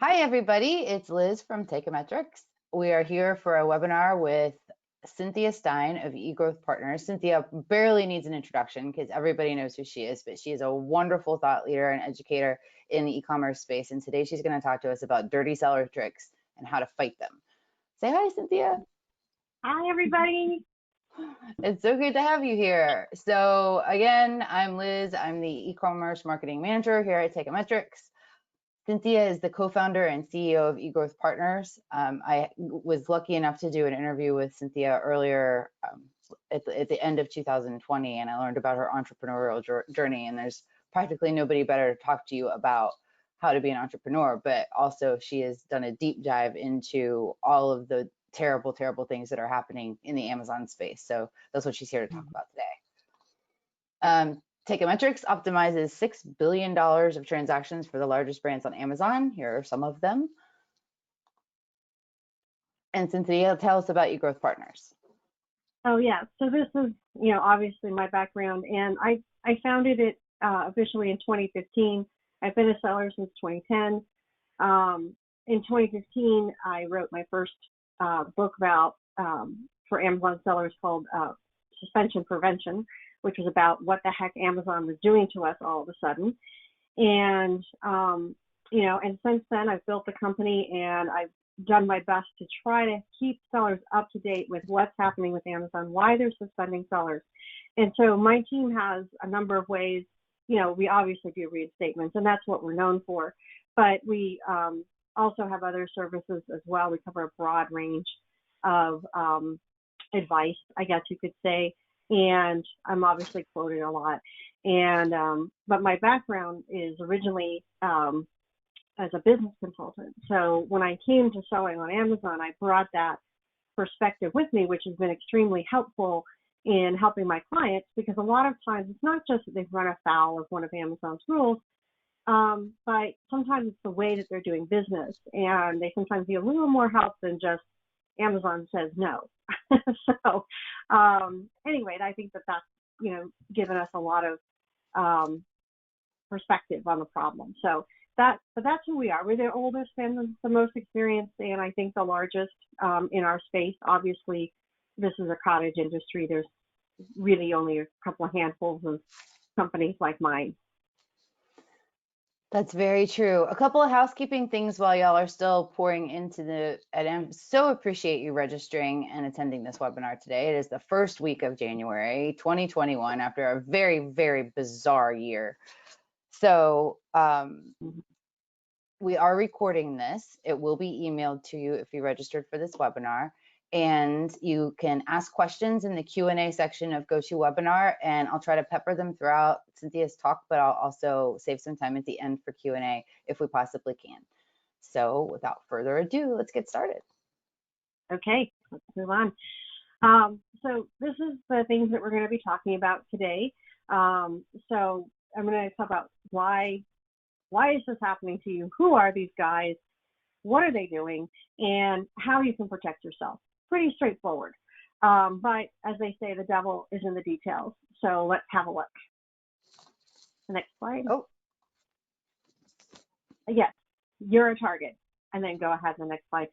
Hi, everybody. It's Liz from Teikametrics. We are here for a webinar with Cynthia Stein of eGrowth Partners. Cynthia barely needs an introduction because everybody knows who she is, but she is a wonderful thought leader and educator in the e-commerce space. And today she's going to talk to us about dirty seller tricks and how to fight them. Say hi, Cynthia. Hi, everybody. It's so good to have you here. So again, I'm Liz. I'm the e-commerce marketing manager here at Teikametrics. Cynthia is the co-founder and CEO of eGrowth Partners. I was lucky enough to do an interview with Cynthia earlier at the end of 2020, and I learned about her entrepreneurial journey. And there's practically nobody better to talk to you about how to be an entrepreneur, but also she has done a deep dive into all of the terrible, terrible things that are happening in the Amazon space. So that's what she's here to talk about today. Teikametrics optimizes $6 billion of transactions for the largest brands on Amazon. Here are some of them. And Cynthia, tell us about eGrowth Partners. Oh, yeah. So this is, obviously my background, and I founded it officially in 2015. I've been a seller since 2010. In 2015, I wrote my first book about for Amazon sellers called Suspension Prevention, which was about what the heck Amazon was doing to us all of a sudden. And, and since then I've built the company and I've done my best to try to keep sellers up to date with what's happening with Amazon, why they're suspending sellers. And so my team has a number of ways. We obviously do reinstatements, and that's what we're known for, but we also have other services as well. We cover a broad range of advice, I guess you could say. And I'm obviously quoted a lot. And but my background is originally as a business consultant. So when I came to selling on Amazon, I brought that perspective with me, which has been extremely helpful in helping my clients, because a lot of times it's not just that they've run afoul of one of Amazon's rules, but sometimes it's the way that they're doing business, and they sometimes need a little more help than just Amazon says no. So anyway, I think that that's given us a lot of perspective on the problem. So that's who we are. We're the oldest and the most experienced, and I think the largest in our space. Obviously, this is a cottage industry. There's really only a couple of handfuls of companies like mine. That's very true. A couple of housekeeping things while y'all are still pouring into and I so appreciate you registering and attending this webinar today. It is the first week of January 2021 after a very, very bizarre year. So we are recording this. It will be emailed to you if you registered for this webinar. And you can ask questions in the Q&A section of GoToWebinar, and I'll try to pepper them throughout Cynthia's talk, but I'll also save some time at the end for Q&A if we possibly can. So without further ado, let's get started. Okay, let's move on. So this is the things that we're going to be talking about today. So I'm going to talk about why is this happening to you? Who are these guys? What are they doing? And how you can protect yourself. Pretty straightforward. But as they say, the devil is in the details. So let's have a look. The next slide. Oh. Yes, you're a target. And then go ahead to the next slide.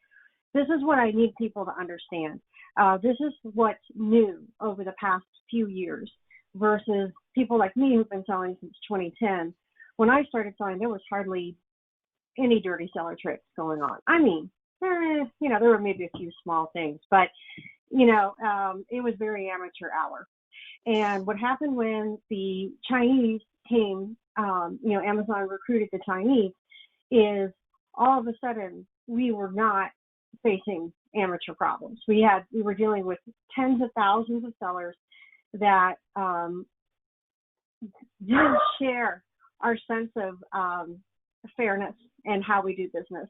This is what I need people to understand. This is what's new over the past few years versus people like me who've been selling since 2010. When I started selling, there was hardly any dirty seller tricks going on. I mean, there were maybe a few small things, but, it was very amateur hour. And what happened when the Chinese came, Amazon recruited the Chinese, is all of a sudden we were not facing amateur problems. We were dealing with tens of thousands of sellers that didn't share our sense of fairness and how we do business.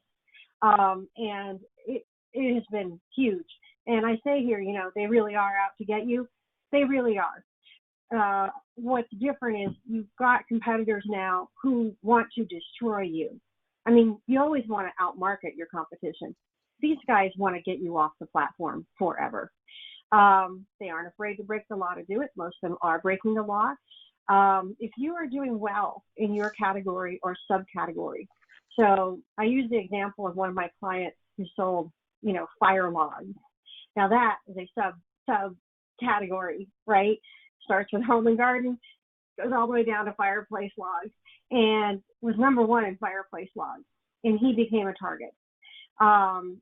And it has been huge. And I say here, they really are out to get you. They really are. What's different is you've got competitors now who want to destroy you. I mean, you always want to outmarket your competition. These guys want to get you off the platform forever. They aren't afraid to break the law to do it. Most of them are breaking the law. If you are doing well in your category or subcategory, So I use the example of one of my clients who sold, fire logs. Now that is a sub category, right? Starts with home and garden, goes all the way down to fireplace logs, and was number one in fireplace logs. And he became a target. And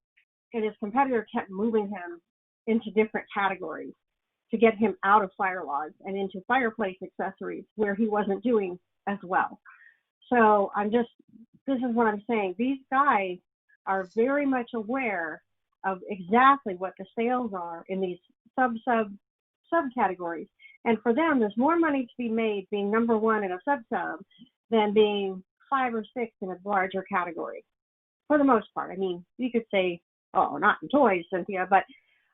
his competitor kept moving him into different categories to get him out of fire logs and into fireplace accessories where he wasn't doing as well. So this is what I'm saying. These guys are very much aware of exactly what the sales are in these subcategories. And for them, there's more money to be made being number one in a sub than being 5 or 6 in a larger category. For the most part. I mean, you could say, oh, not in toys, Cynthia, but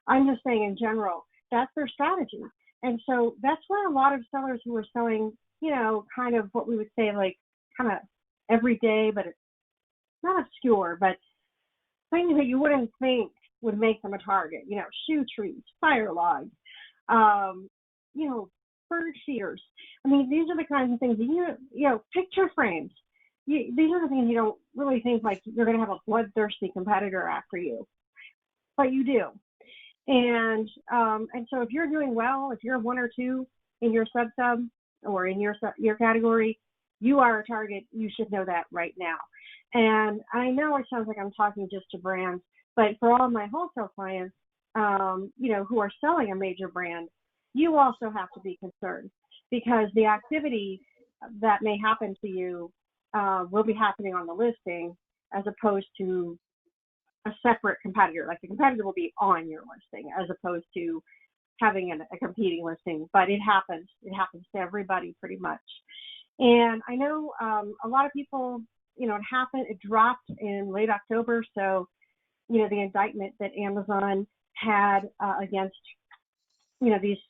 I'm just saying in general, that's their strategy. And so that's why a lot of sellers who are selling, kind of what we would say like kind of everyday, but it's not obscure, but things that you wouldn't think would make them a target, shoe trees, fire logs, bird feeders. I mean, these are the kinds of things, picture frames. These are the things you don't really think like you're going to have a bloodthirsty competitor after you, but you do. And so if you're doing well, if you're 1 or 2 in your sub or in your category, you are a target. You should know that right now. And I know it sounds like I'm talking just to brands, but for all of my wholesale clients, who are selling a major brand, you also have to be concerned because the activity that may happen to you will be happening on the listing as opposed to a separate competitor. Like the competitor will be on your listing as opposed to having a competing listing, but it happens. It happens to everybody pretty much. And I know a lot of people, it dropped in late October. So, the indictment that Amazon had against, these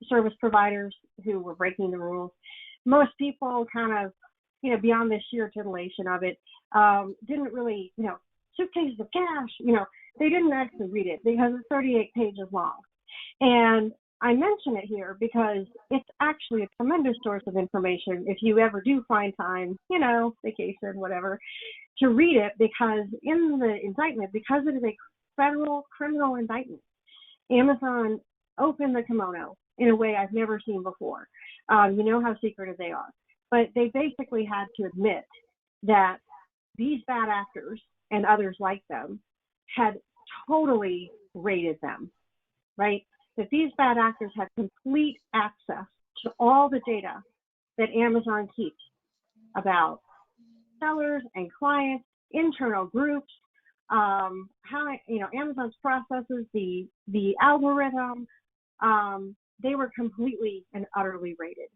service providers who were breaking the rules. Most people kind of, beyond the sheer titillation of it, didn't really, suitcases of cash, they didn't actually read it because it's 38 pages long. And I mention it here because it's actually a tremendous source of information if you ever do find time, vacation, whatever, to read it, because in the indictment, because it is a federal criminal indictment, Amazon opened the kimono in a way I've never seen before. You know how secretive they are. But they basically had to admit that these bad actors and others like them had totally raided them, right? That these bad actors had complete access to all the data that Amazon keeps about sellers and clients, internal groups, how, Amazon's processes, the algorithm, they were completely and utterly raided.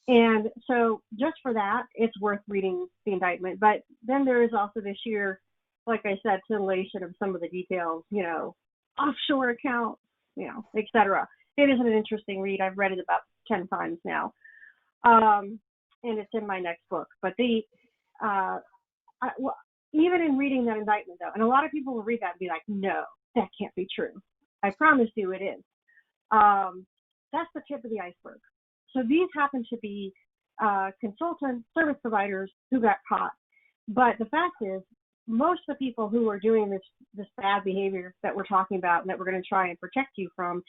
And so just for that, it's worth reading the indictment. But then there is also this sheer, like I said, titillation of some of the details, offshore accounts, et cetera. It is an interesting read. I've read it about 10 times now. And it's in my next book. But even in reading that indictment, though, and a lot of people will read that and be like, no, that can't be true. I promise you it is. That's the tip of the iceberg. So these happen to be consultant service providers who got caught. But the fact is, most of the people who are doing this bad behavior that we're talking about and that we're going to try and protect you from,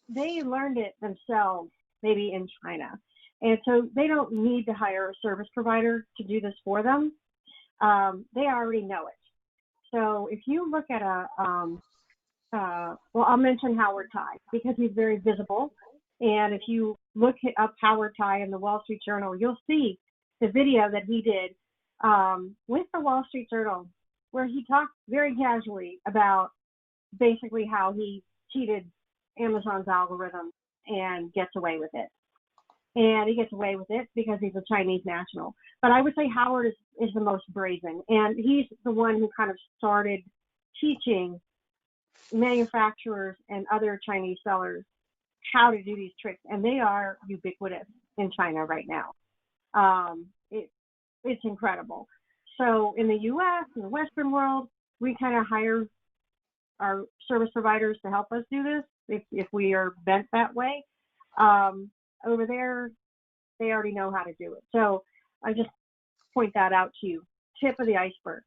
they learned it themselves, maybe in China. And so they don't need to hire a service provider to do this for them. They already know it. So if you look at I'll mention Howard Tai because he's very visible. And if you look up Howard Tai in the Wall Street Journal, you'll see the video that he did with the Wall Street Journal, where he talked very casually about basically how he cheated Amazon's algorithm and gets away with it. And he gets away with it because he's a Chinese national. But I would say Howard is the most brazen. And he's the one who kind of started teaching manufacturers and other Chinese sellers how to do these tricks. And they are ubiquitous in China right now. It's incredible. So in the US, in the Western world, we kind of hire our service providers to help us do this if we are bent that way. Over there, they already know how to do it. So I just point that out to you. tip of the iceberg.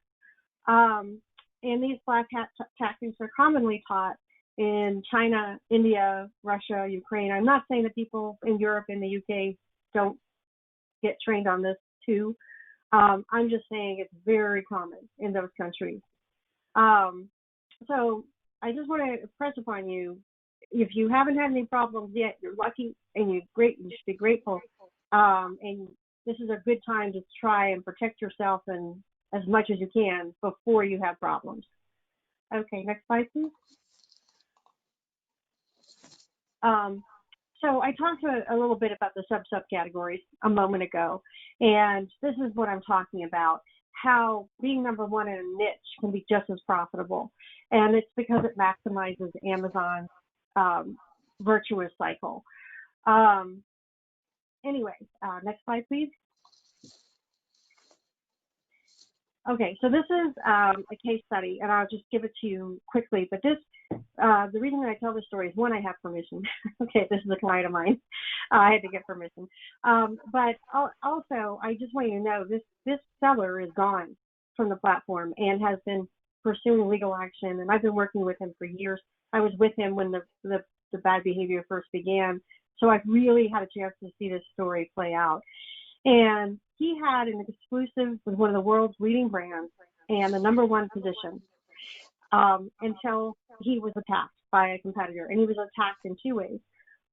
And these black hat tactics are commonly taught in China, India, Russia, Ukraine. I'm not saying that people in Europe and the UK don't get trained on this too. I'm just saying it's very common in those countries. So I just want to impress upon you, if you haven't had any problems yet, you're lucky and you should be grateful. And this is a good time to try and protect yourself and as much as you can before you have problems. Okay, next slide, please. So I talked a little bit about the subcategories a moment ago, and this is what I'm talking about, how being number one in a niche can be just as profitable. And it's because it maximizes Amazon's virtuous cycle. Anyway, next slide, please. Okay, so this is a case study, and I'll just give it to you quickly. But this, the reason that I tell this story is, one, I have permission. Okay, this is a client of mine. I had to get permission. But also, I just want you to know this seller is gone from the platform and has been pursuing legal action. And I've been working with him for years. I was with him when the bad behavior first began. So I've really had a chance to see this story play out. And he had an exclusive with one of the world's leading brands and the #1 position until he was attacked by a competitor. And he was attacked in two ways.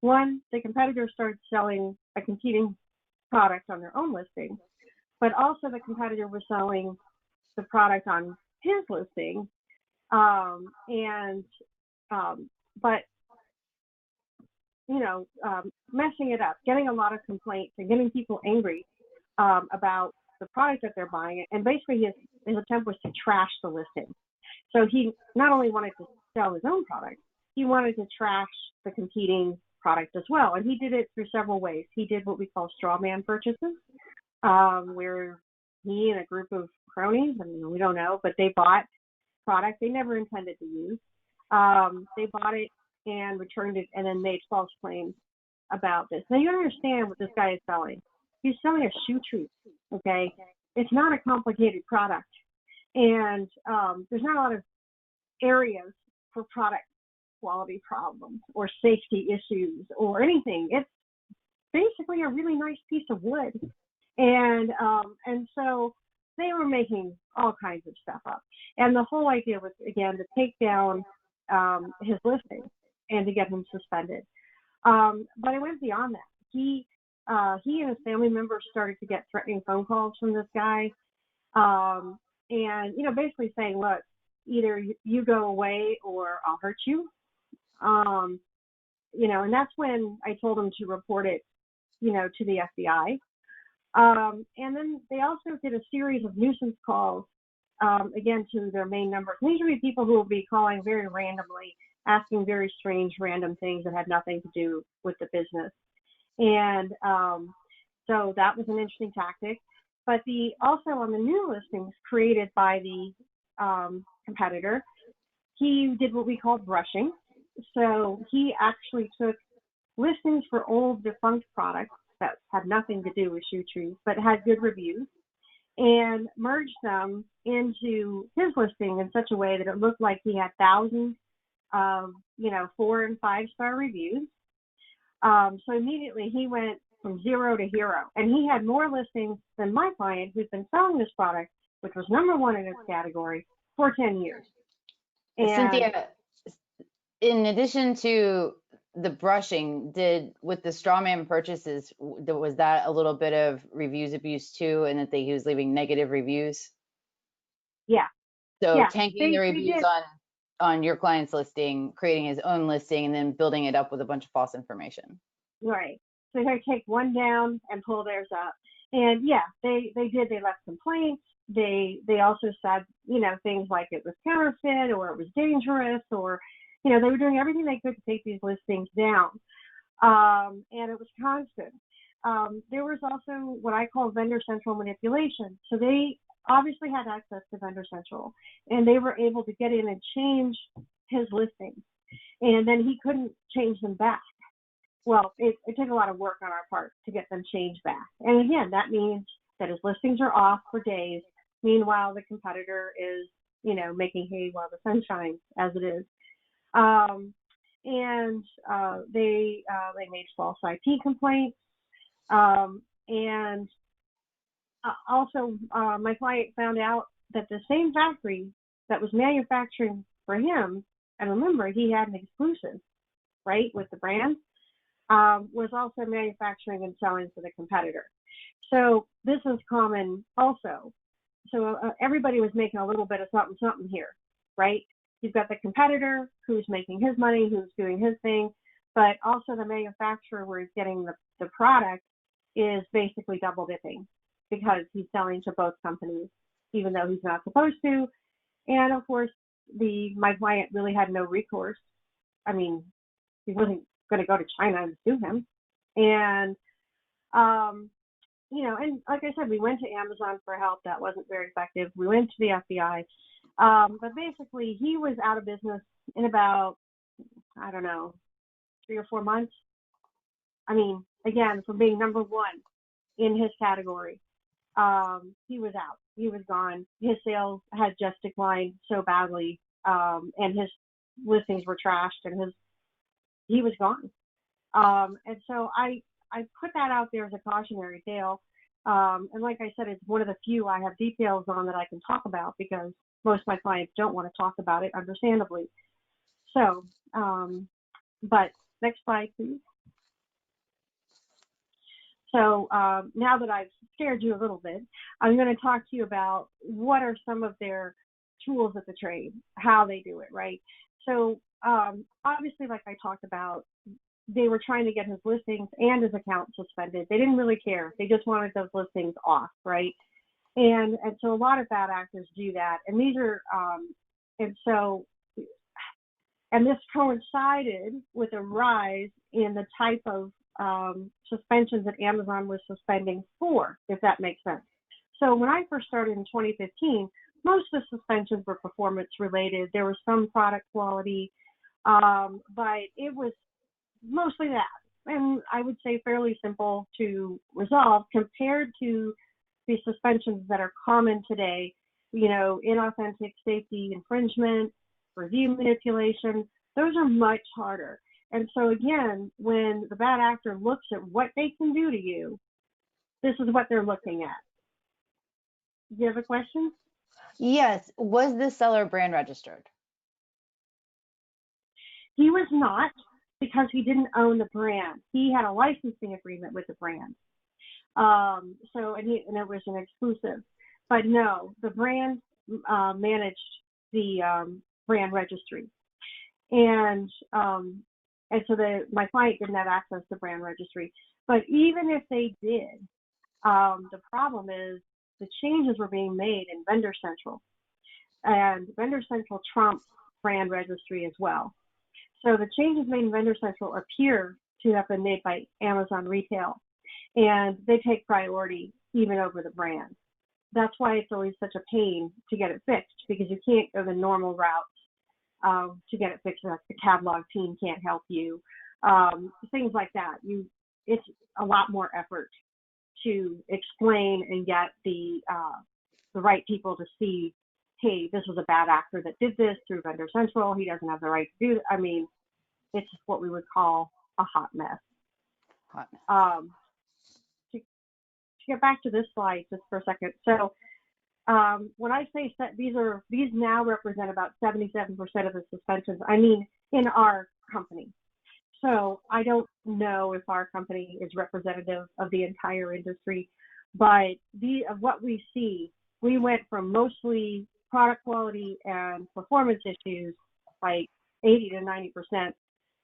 One, the competitor started selling a competing product on their own listing, but also the competitor was selling the product on his listing. But messing it up, getting a lot of complaints and getting people angry about the product that they're buying. And basically his attempt was to trash the listing. So he not only wanted to sell his own product, he wanted to trash the competing product as well. And he did it through several ways. He did what we call straw man purchases, where he and a group of cronies, we don't know, but they bought product they never intended to use. They bought it and returned it and then made false claims about this. Now you understand what this guy is selling. He's selling a shoe treat, okay? It's not a complicated product. And there's not a lot of areas for product quality problems or safety issues or anything. It's basically a really nice piece of wood. And so they were making all kinds of stuff up. And the whole idea was, again, to take down his listing and to get him suspended. But it went beyond that. He and his family members started to get threatening phone calls from this guy. And, basically saying, look, either you go away or I'll hurt you. And that's when I told him to report it, to the FBI. And then they also did a series of nuisance calls, again, to their main numbers. And these would be people who will be calling very randomly, asking very strange, random things that had nothing to do with the business. And so that was an interesting tactic. But also on the new listings created by the competitor, he did what we call brushing. So he actually took listings for old defunct products that had nothing to do with shoe trees, but had good reviews, and merged them into his listing in such a way that it looked like he had thousands of, 4- and 5-star reviews. So immediately he went from 0 to hero, and he had more listings than my client, who's been selling this product, which was #1 in its category, for 10 years. And Cynthia, in addition to the brushing, with the straw man purchases, was that a little bit of reviews abuse too, and that he was leaving negative reviews? Yeah. So yeah, tanking the reviews on your client's listing, creating his own listing, and then building it up with a bunch of false information. Right. So they take one down and pull theirs up. And yeah, they did. They left complaints. They also said, things like it was counterfeit or it was dangerous, or, they were doing everything they could to take these listings down. And it was constant. There was also what I call vendor central manipulation. So they obviously had access to vendor central, and they were able to get in and change his listings. And then he couldn't change them back. Well, it took a lot of work on our part to get them changed back. And again, that means that his listings are off for days Meanwhile, the competitor is, making hay while the sun shines, as it is. Um, and they made false IP complaints. And also, my client found out that the same factory that was manufacturing for him, and remember, he had an exclusive, right, with the brand, was also manufacturing and selling to the competitor. So this is common also. So everybody was making a little bit of something here, right? You've got the competitor who's making his money, who's doing his thing, but also the manufacturer where he's getting the product is basically double dipping because he's selling to both companies, even though he's not supposed to. And of course, my client really had no recourse. I mean, he wasn't going to go to China and sue him. And, and like I said, we went to Amazon for help. That wasn't very effective. We went to the FBI. But basically, he was out of business in about, I don't know, 3 or 4 months. I mean, again, from being number one in his category, he was out. He was gone. His sales had just declined so badly, and his listings were trashed, and he was gone. And so I put that out there as a cautionary tale. And like I said, it's one of the few I have details on that I can talk about because most of my clients don't want to talk about it, understandably. So, but next slide, please. So now that I've scared you a little bit, I'm going to talk to you about what are some of their tools of the trade, how they do it, right? So obviously, like I talked about, they were trying to get his listings and his account suspended. They didn't really care. They just wanted those listings off, right? And so a lot of bad actors do that. And these are, and this coincided with a rise in the type of suspensions that Amazon was suspending for, if that makes sense. So when I first started in 2015, most of the suspensions were performance related. There was some product quality, but it was mostly that. And I would say fairly simple to resolve compared to the suspensions that are common today, inauthentic safety infringement, review manipulation. Those are much harder. And so again, when the bad actor looks at what they can do to you, this is what they're looking at. Do you have a question? Yes. Was the seller brand registered? He was not, because he didn't own the brand. He had a licensing agreement with the brand. And it was an exclusive. But no, the brand managed the brand registry. And so my client didn't have access to brand registry. But even if they did, the problem is the changes were being made in Vendor Central. And Vendor Central trumps brand registry as well. So the changes made in Vendor Central appear to have been made by Amazon Retail, and they take priority even over the brand. That's why it's always such a pain to get it fixed, because you can't go the normal route to get it fixed. Like the catalog team can't help you, things like that. It's a lot more effort to explain and get the right people to see, hey, this was a bad actor that did this through Vendor Central. He doesn't have the right to do it. I mean, it's what we would call a hot mess. To get back to this slide just for a second. So when I say these now represent about 77% of the suspensions, I mean in our company. So I don't know if our company is representative of the entire industry, but of what we see, we went from mostly product quality and performance issues, like 80 to 90%,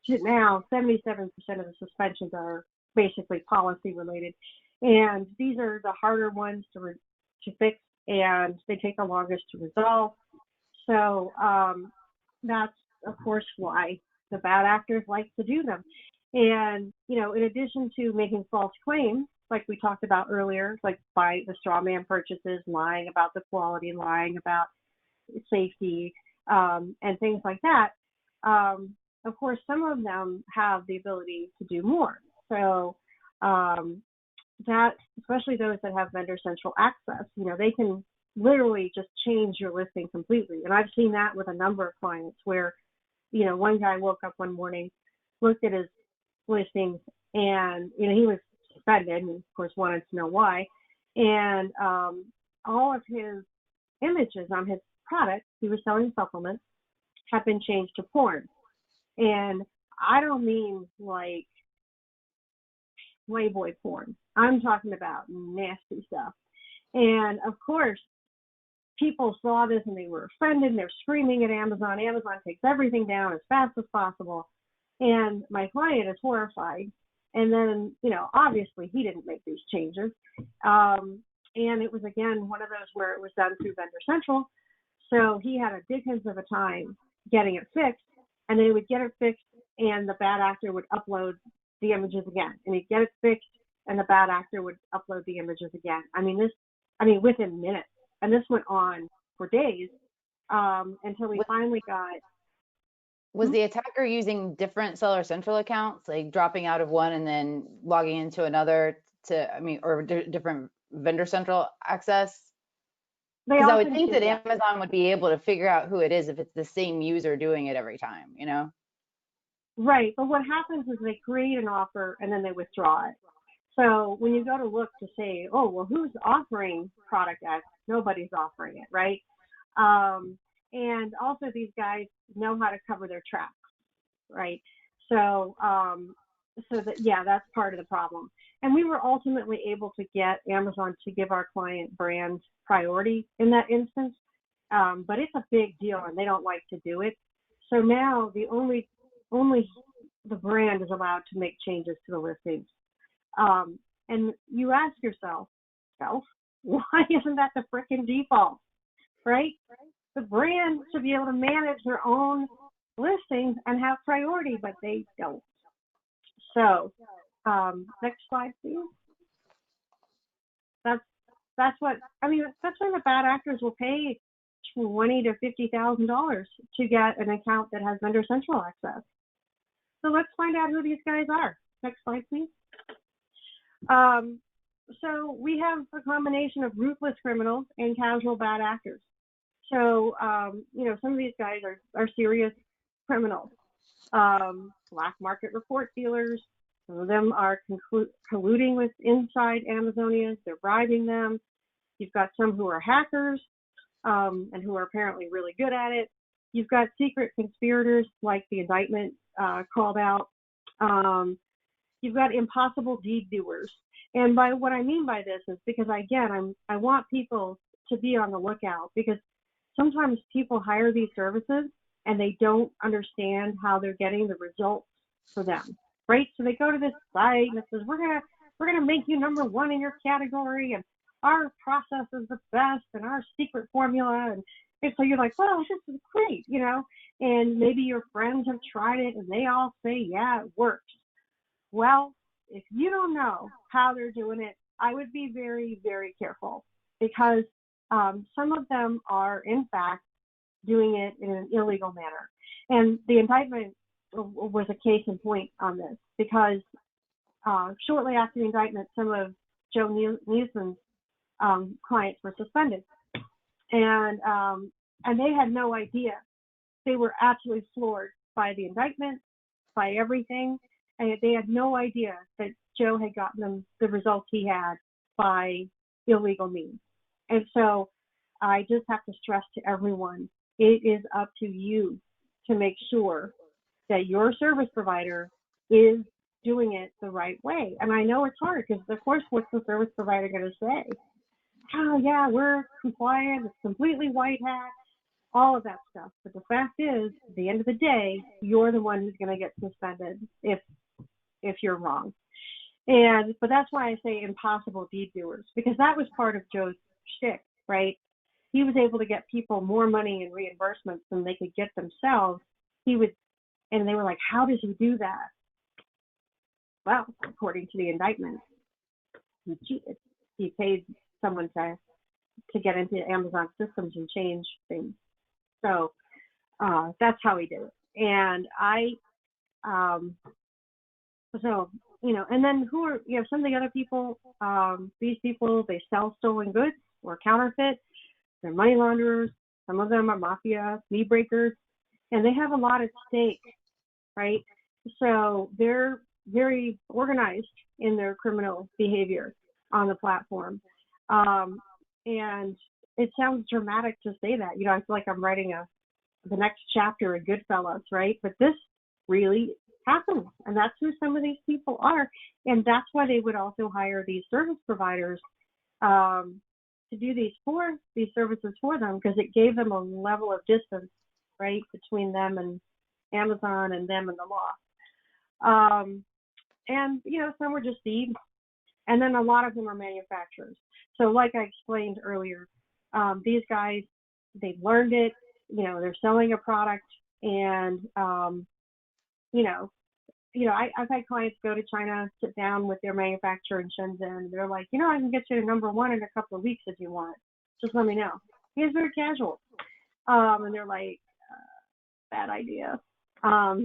to now 77% of the suspensions are basically policy related. And these are the harder ones to fix, and they take the longest to resolve. So that's, of course, why the bad actors like to do them. And, in addition to making false claims, like we talked about earlier, like by the straw man purchases, lying about the quality, lying about safety, and things like that, of course, some of them have the ability to do more. So that, especially those that have Vendor Central access, they can literally just change your listing completely. And I've seen that with a number of clients where, one guy woke up one morning, looked at his listings, and, he was suspended and, of course, wanted to know why. And all of his images on his product, he was selling supplements, have been changed to porn. And I don't mean like Playboy porn. I'm talking about nasty stuff. And of course, people saw this and they were offended and they're screaming at Amazon. Amazon takes everything down as fast as possible. And my client is horrified. And then, obviously he didn't make these changes. And it was, again, one of those where it was done through Vendor Central. So he had a dickens of a time getting it fixed. And then he would get it fixed and the bad actor would upload the images again. And he'd get it fixed and the bad actor would upload the images again. Within minutes. And this went on for days until we finally got. Was the attacker using different Seller Central accounts, like dropping out of one and then logging into another or different Vendor Central access? Because I would think that Amazon would be able to figure out who it is if it's the same user doing it every time, Right. But what happens is they create an offer and then they withdraw it. So when you go to look to say, oh, well, who's offering product X? Nobody's offering it, right? And also these guys know how to cover their tracks, right? So, that's part of the problem. And we were ultimately able to get Amazon to give our client brand priority in that instance. But it's a big deal and they don't like to do it. So now only the brand is allowed to make changes to the listings. And you ask yourself, why isn't that the frickin' default, right? The brand should be able to manage their own listings and have priority, but they don't. So, next slide, please. That's when the bad actors will pay $20,000 to $50,000 to get an account that has Vendor Central access. So let's find out who these guys are. Next slide, please. So we have a combination of ruthless criminals and casual bad actors. So, some of these guys are serious criminals. Black market report dealers. Some of them are colluding with inside Amazonians. They're bribing them. You've got some who are hackers and who are apparently really good at it. You've got secret conspirators like the indictment called out. You've got impossible deed doers. And by what I mean by this is because, again, I want people to be on the lookout because sometimes people hire these services and they don't understand how they're getting the results for them, right? So they go to this site and it says, we're gonna make you number one in your category and our process is the best and our secret formula. And so you're like, well, this is great, and maybe your friends have tried it and they all say, yeah, it works. Well, if you don't know how they're doing it, I would be very, very careful because some of them are, in fact, doing it in an illegal manner. And the indictment was a case in point on this because shortly after the indictment, some of Joe Newsom's clients were suspended. And they had no idea. They were absolutely floored by the indictment, by everything. And they had no idea that Joe had gotten them the results he had by illegal means. And so I just have to stress to everyone, it is up to you to make sure that your service provider is doing it the right way. And I know it's hard because, of course, what's the service provider going to say? Oh, yeah, we're compliant. It's completely white hat, all of that stuff. But the fact is, at the end of the day, you're the one who's going to get suspended if you're wrong. But that's why I say impossible deed doers, because that was part of Joe's shtick, right? He was able to get people more money in reimbursements than they could get themselves. And they were like, how does he do that? Well, according to the indictment, he cheated. He paid someone to get into Amazon systems and change things. So that's how he did it. And and then who are, some of the other people, these people, they sell stolen goods or counterfeit. They're money launderers. Some of them are mafia, knee breakers, and they have a lot at stake, right? So they're very organized in their criminal behavior on the platform. And it sounds dramatic to say that. I feel like I'm writing the next chapter of Goodfellas, right? But this really happens, and that's who some of these people are, and that's why they would also hire these service providers to do these services for them, because it gave them a level of distance, right, between them and Amazon and them and the law. And some were just thieves, and then a lot of them are manufacturers. So like I explained earlier, these guys, they've learned it. They're selling a product, and I've had clients go to China, sit down with their manufacturer in Shenzhen. They're like, I can get you to number one in a couple of weeks if you want. Just let me know. He's very casual. And they're like, bad idea. But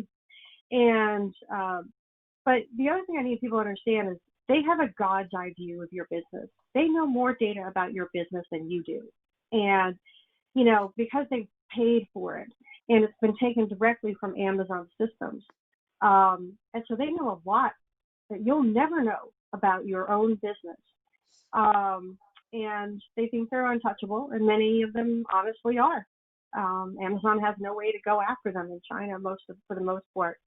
the other thing I need people to understand is they have a God's eye view of your business. They know more data about your business than you do. And, because they've paid for it and it's been taken directly from Amazon systems. And so they know a lot that you'll never know about your own business. And they think they're untouchable, and many of them honestly are. Amazon has no way to go after them in China for the most part.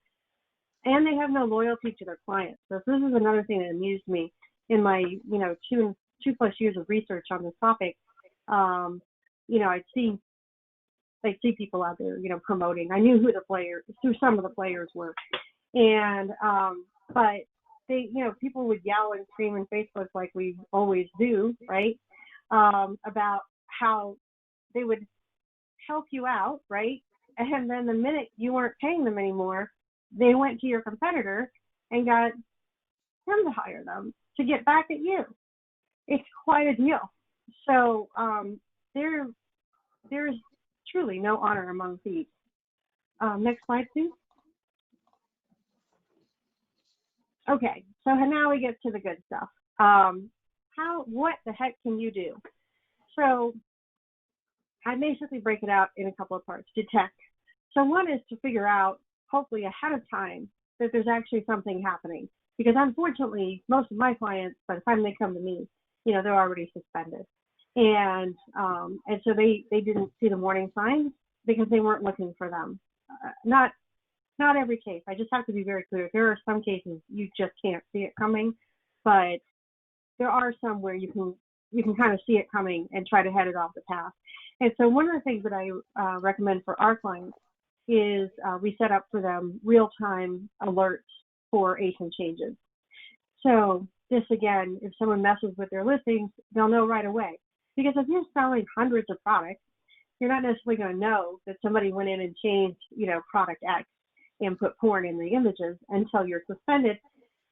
And they have no loyalty to their clients. So this is another thing that amused me in my, 2+ years of research on this topic. I'd see people out there, promoting. I knew who some of the players were. And, but they, people would yell and scream in Facebook like we always do, right? About how they would help you out, right? And then the minute you weren't paying them anymore, they went to your competitor and got him to hire them to get back at you. It's quite a deal. So there's truly no honor among thieves. Next slide, please. Okay, so now we get to the good stuff. What the heck can you do? So I basically break it out in a couple of parts. Detect. So one is to figure out, hopefully ahead of time, that there's actually something happening. Because unfortunately, most of my clients, by the time they come to me, they're already suspended. And so they didn't see the warning signs because they weren't looking for them. Not every case. I just have to be very clear. There are some cases you just can't see it coming, but there are some where you can kind of see it coming and try to head it off the path. And so one of the things that I recommend for our clients is we set up for them real-time alerts for ASIN changes. So this, again, if someone messes with their listings, they'll know right away. Because if you're selling hundreds of products, you're not necessarily going to know that somebody went in and changed, product X and put porn in the images until you're suspended.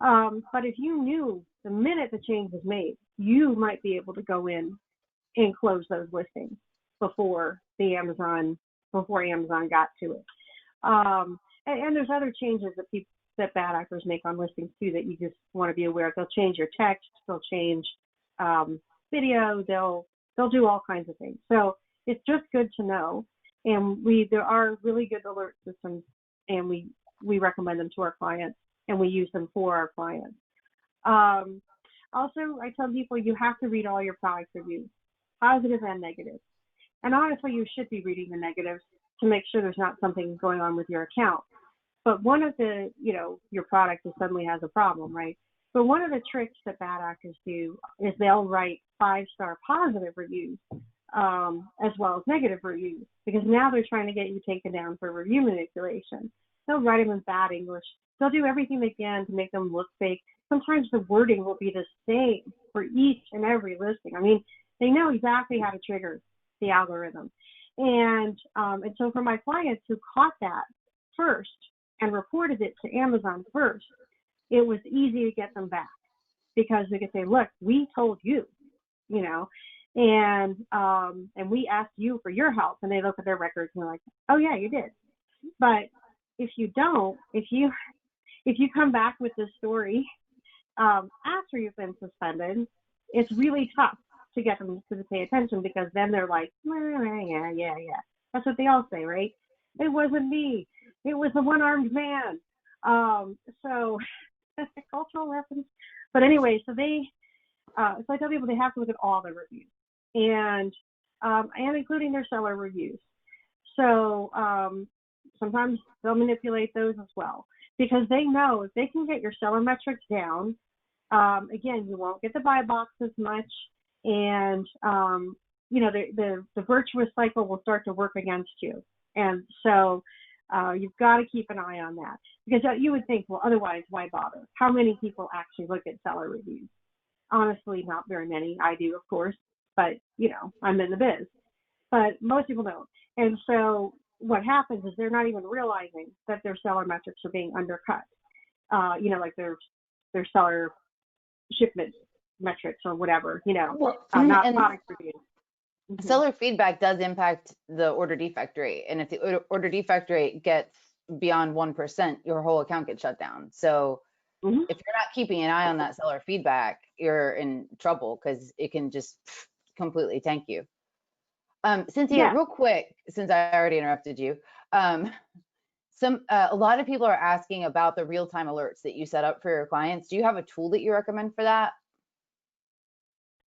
But if you knew the minute the change was made, you might be able to go in and close those listings before Amazon got to it. And there's other changes that bad actors make on listings too that you just want to be aware of. They'll change your text, they'll change video, they'll do all kinds of things. So it's just good to know. And there are really good alert systems, and we recommend them to our clients, and we use them for our clients. Also, I tell people you have to read all your product reviews, positive and negative. And honestly, you should be reading the negatives to make sure there's not something going on with your account. But one of the, your product suddenly has a problem, right? But one of the tricks that bad actors do is they'll write 5-star positive reviews as well as negative reviews, because now they're trying to get you taken down for review manipulation. They'll write them in bad English. They'll do everything they can to make them look fake. Sometimes the wording will be the same for each and every listing. I mean, they know exactly how to trigger the algorithm. And so for my clients who caught that first and reported it to Amazon first, it was easy to get them back, because they could say, look, we told you, and we asked you for your help. And they look at their records and they're like, oh yeah, you did. But if you don't, if you come back with this story after you've been suspended, it's really tough to get them to pay attention, because then they're like, yeah. That's what they all say, right? It wasn't me. It was the one-armed man. So cultural reference. But anyway, so so I tell people they have to look at all the reviews, and including their seller reviews. So sometimes they'll manipulate those as well, because they know if they can get your seller metrics down, again, you won't get the buy box as much, and the virtuous cycle will start to work against you. And so you've got to keep an eye on that, because you would think, well, otherwise, why bother? How many people actually look at seller reviews? Honestly, not very many. I do, of course, but I'm in the biz. But most people don't. And so what happens is they're not even realizing that their seller metrics are being undercut. Like their seller shipment metrics or whatever, Well, not and product reviews. Mm-hmm. seller feedback does impact the order defect rate. And if the order defect rate gets beyond 1%, your whole account gets shut down. So Mm-hmm. if you're not keeping an eye on that seller feedback, you're in trouble, because it can just completely tank you. Cynthia, real quick, since I already interrupted you, a lot of people are asking about the real-time alerts that you set up for your clients. Do you have a tool that you recommend for that?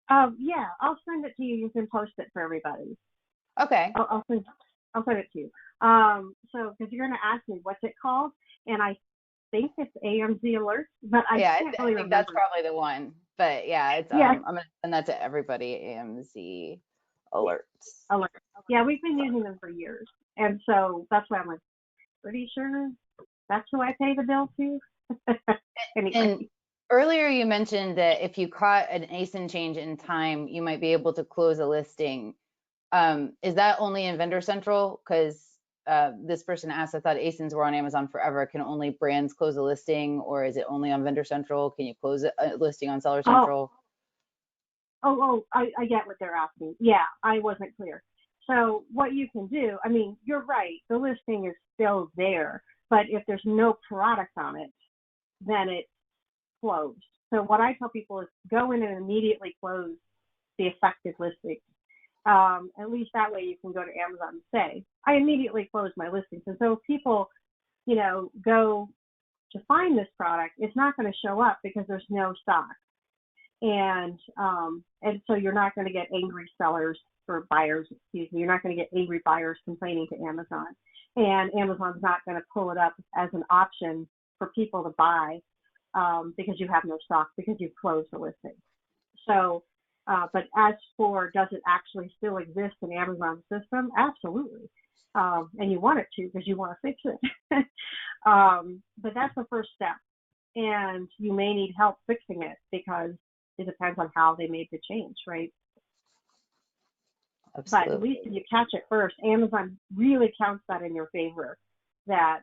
Yeah, I'll send it to you. You can post it for everybody. Okay. I'll send it to you. So because you're going to ask me what's it called, and I think it's AMZ alerts, but I can't really remember. That's probably the one. But yeah, it's I'm gonna send that to everybody. AMZ alerts. Yeah, we've been using them for years, and so that's why I'm like, pretty sure that's who I pay the bill to. Anyway. And earlier you mentioned that if you caught an ASIN change in time, you might be able to close a listing. Is that only in Vendor Central? Because this person asked, I thought ASINs were on Amazon forever. Can only brands close a listing, or is it only on Vendor Central? Can you close a listing on Seller Central? I get what they're asking. Yeah, I wasn't clear. So what you can do, I mean, you're right. The listing is still there, but if there's no product on it, then it's closed. So what I tell people is go in and immediately close the affected listing. At least that way you can go to Amazon and say, I immediately closed my listings. And so if people, go to find this product, it's not going to show up because there's no stock. And so you're not going to get angry sellers or buyers, you're not going to get angry buyers complaining to Amazon. And Amazon's not going to pull it up as an option for people to buy because you have no stock, because you've closed the listing. So, but as for does it actually still exist in Amazon's system? Absolutely. And you want it to because you want to fix it. But that's the first step. And you may need help fixing it because it depends on how they made the change, right? Absolutely. But at least if you catch it first, Amazon really counts that in your favor, that,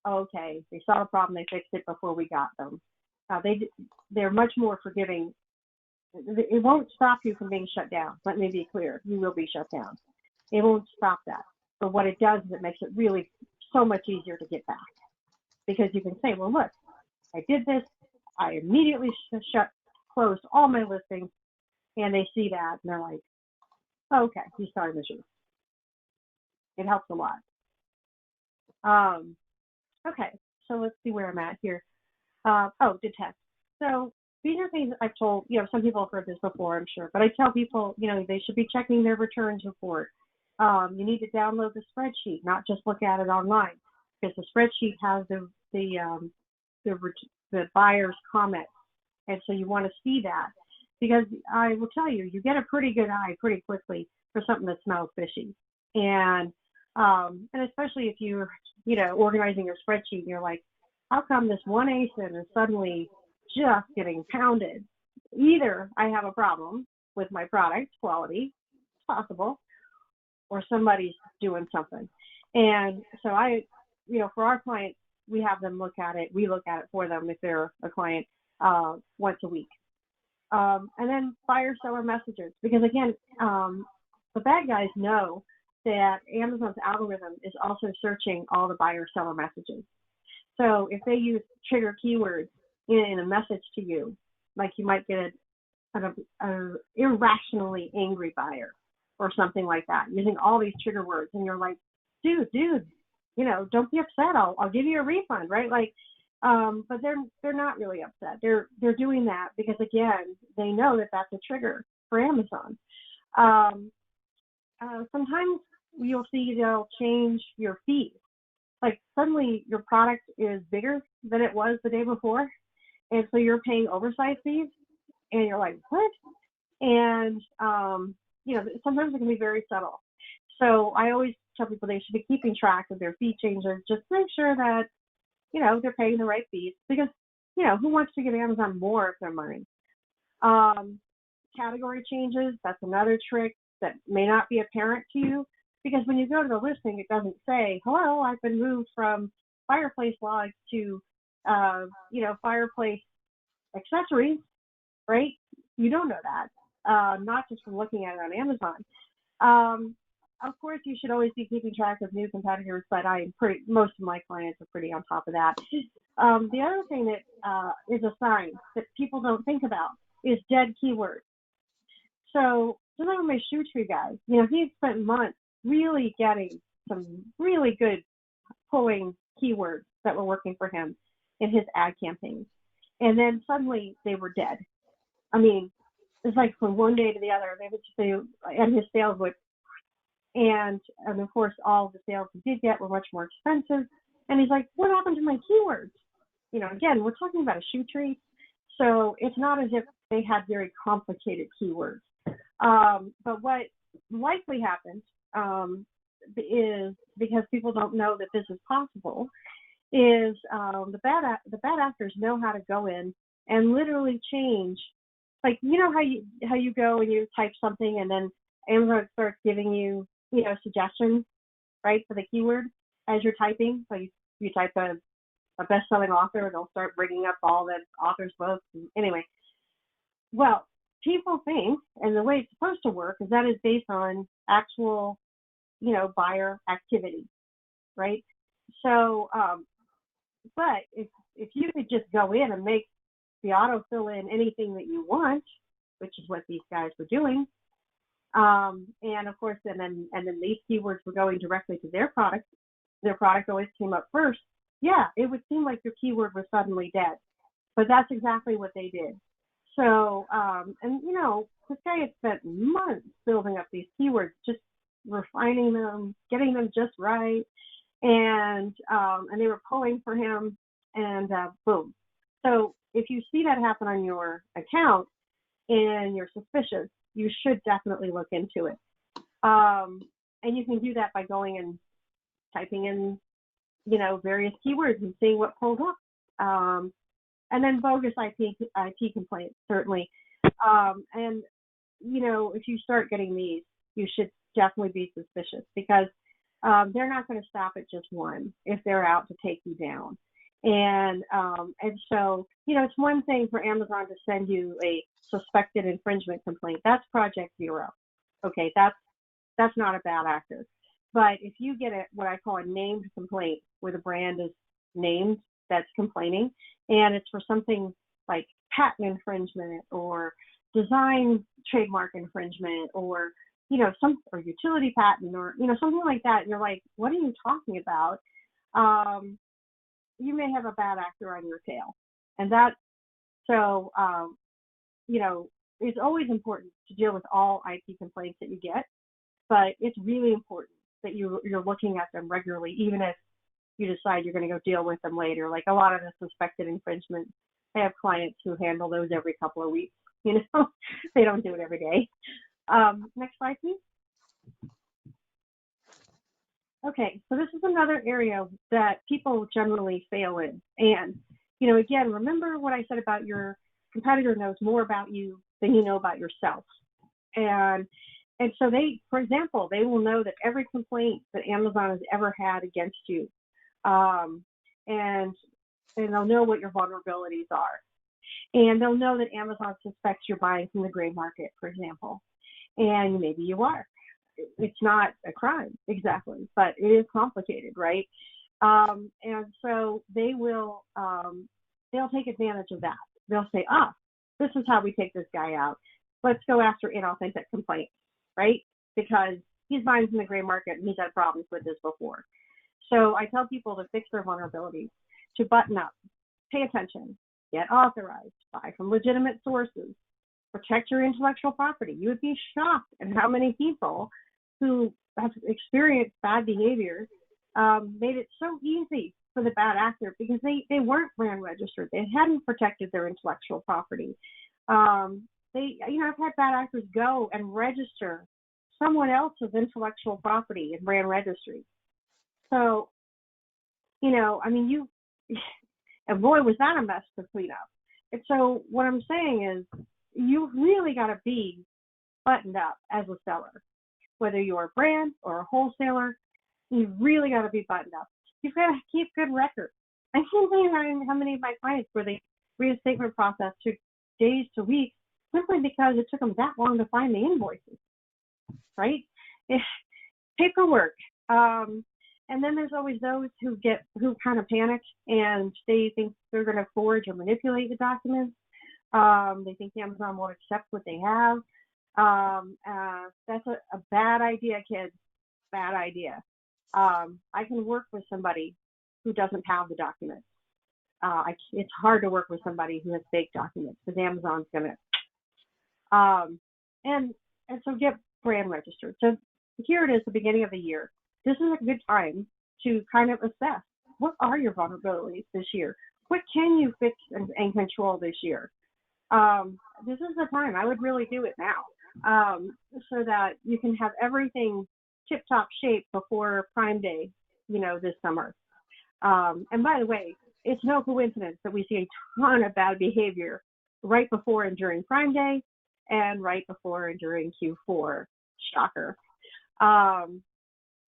okay, they saw the problem, they fixed it before we got them. They're much more forgiving. It won't stop you from being shut down. Let me be clear. You will be shut down. It won't stop that. But what it does is it makes it really so much easier to get back. Because you can say, well, look, I did this. I immediately closed all my listings. And they see that, and they're like, oh, okay, he's starting the shoot. It helps a lot. Okay, so let's see where I'm at here. Detect. So these are things I've told, some people have heard this before, I'm sure, but I tell people, they should be checking their returns report. You need to download the spreadsheet, not just look at it online, because the spreadsheet has the buyer's comments, and so you want to see that, because I will tell you, you get a pretty good eye pretty quickly for something that smells fishy, and especially if you're organizing your spreadsheet and you're like, how come this one ASIN is suddenly just getting pounded? Either I have a problem with my product quality, it's possible, or somebody's doing something. And so for our clients, we have them look at it. We look at it for them if they're a client once a week. And then buyer seller messages, because again, the bad guys know that Amazon's algorithm is also searching all the buyer seller messages. So if they use trigger keywords in a message to you, like you might get an irrationally angry buyer or something like that, using all these trigger words, and you're like, dude, don't be upset. I'll give you a refund, right? Like, but they're not really upset. They're doing that because, again, they know that that's a trigger for Amazon. Sometimes you'll see they'll change your fees. Like, suddenly your product is bigger than it was the day before, and so you're paying oversized fees, and you're like, what? And sometimes it can be very subtle. So I always tell people they should be keeping track of their fee changes, just to make sure that they're paying the right fees, because who wants to give Amazon more of their money? Category changes, that's another trick that may not be apparent to you, because when you go to the listing, it doesn't say, hello, I've been moved from fireplace logs to fireplace accessories, right? You don't know that, not just from looking at it on Amazon. Of course, you should always be keeping track of new competitors, but most of my clients are pretty on top of that. The other thing that is a sign that people don't think about is dead keywords. So just like my shoe tree guy, he spent months really getting some really good pulling keywords that were working for him in his ad campaigns. And then suddenly they were dead. I mean, it's like from one day to the other, they would say, and his sales would, and of course, all the sales he did get were much more expensive. And he's like, what happened to my keywords? Again, we're talking about a shoe tree, so it's not as if they had very complicated keywords. But what likely happened is, because people don't know that this is possible, is the bad actors know how to go in and literally change. Like, how you go and you type something, and then Amazon starts giving you suggestions, right, for the keyword as you're typing. So you type a best-selling author, and they'll start bringing up all the author's books. Anyway, well, people think, and the way it's supposed to work is that is based on actual, buyer activity, right? So, but if you could just go in and make the autofill in anything that you want, which is what these guys were doing, and of course, and then these keywords were going directly to their product. Their product always came up first. Yeah, it would seem like your keyword was suddenly dead, but that's exactly what they did. So, and this guy had spent months building up these keywords, just refining them, getting them just right, and they were pulling for him, and boom. So if you see that happen on your account and you're suspicious, you should definitely look into it. And you can do that by going and typing in, various keywords and seeing what pulls up. And then bogus IP complaints, certainly. And, if you start getting these, you should definitely be suspicious, because they're not going to stop at just one if they're out to take you down. And so, it's one thing for Amazon to send you a suspected infringement complaint. That's Project Zero. Okay, that's not a bad actor. But if you get what I call a named complaint, where the brand is named that's complaining, and it's for something like patent infringement or design trademark infringement, or or utility patent, or something like that, and you're like, what are you talking about? You may have a bad actor on your tail. And it's always important to deal with all IP complaints that you get, but it's really important that you're looking at them regularly, even if you decide you're going to go deal with them later. Like a lot of the suspected infringement, I have clients who handle those every couple of weeks. They don't do it every day. Next slide, please. Okay, so this is another area that people generally fail in. And, again, remember what I said about your competitor knows more about you than you know about yourself. And so for example, they will know that every complaint that Amazon has ever had against you, and they'll know what your vulnerabilities are. And they'll know that Amazon suspects you're buying from the gray market, for example, and maybe you are. It's not a crime exactly, but it is complicated, right? And so they'll take advantage of that. They'll say, this is how we take this guy out. Let's go after inauthentic complaints, right? Because he's buying from the gray market and he's had problems with this before. So I tell people to fix their vulnerabilities, to button up, pay attention, get authorized, buy from legitimate sources, protect your intellectual property. You would be shocked at how many people who have experienced bad behavior made it so easy for the bad actor because they weren't brand registered. They hadn't protected their intellectual property. I've had bad actors go and register someone else's intellectual property in brand registry. So, and boy, was that a mess to clean up. And so what I'm saying is you really got to be buttoned up as a seller, whether you're a brand or a wholesaler. You really got to be buttoned up. You've got to keep good records. I can't believe how many of my clients where the reinstatement process took days to weeks simply because it took them that long to find the invoices, right? Paperwork. And then there's always those who kind of panic and they think they're going to forge or manipulate the documents. They think Amazon won't accept what they have. That's a bad idea, kids. Bad idea. I can work with somebody who doesn't have the documents. It's hard to work with somebody who has fake documents because Amazon's going to. And so get brand registered. So here it is, the beginning of the year. This is a good time to kind of assess what are your vulnerabilities this year? What can you fix and control this year? This is the time. I would really do it now so that you can have everything tip-top shape before Prime Day, this summer. And by the way, it's no coincidence that we see a ton of bad behavior right before and during Prime Day and right before and during Q4. Shocker.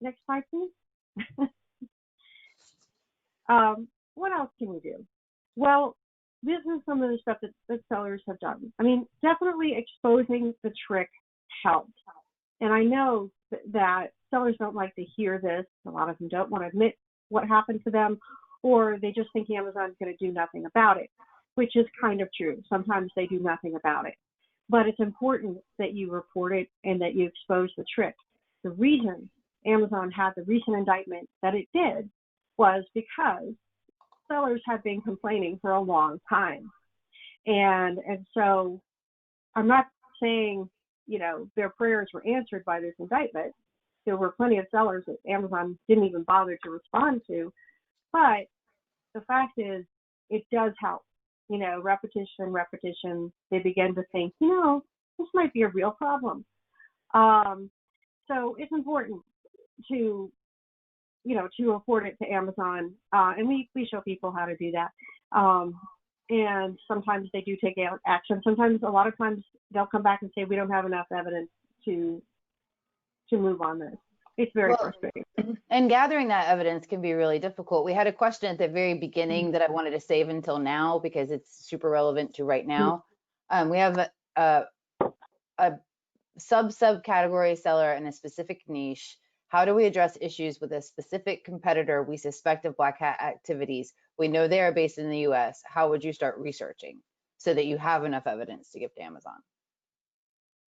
Next slide, please. What else can we do? Well, this is some of the stuff that sellers have done. I mean, definitely exposing the trick helps. And I know that sellers don't like to hear this. A lot of them don't want to admit what happened to them, or they just think Amazon's going to do nothing about it, which is kind of true. Sometimes they do nothing about it. But it's important that you report it and that you expose the trick. The reason Amazon had the recent indictment that it did was because sellers had been complaining for a long time. And so I'm not saying, their prayers were answered by this indictment. There were plenty of sellers that Amazon didn't even bother to respond to. But the fact is, it does help. Repetition, they begin to think, this might be a real problem. So it's important to report it to Amazon. And we show people how to do that. And sometimes they do take action. Sometimes, a lot of times, they'll come back and say, we don't have enough evidence to move on this. It's very frustrating. And gathering that evidence can be really difficult. We had a question at the very beginning that I wanted to save until now because it's super relevant to right now. We have a subcategory seller in a specific niche. How do we address issues with a specific competitor we suspect of black hat activities? We know they are based in the US. How would you start researching so that you have enough evidence to give to Amazon?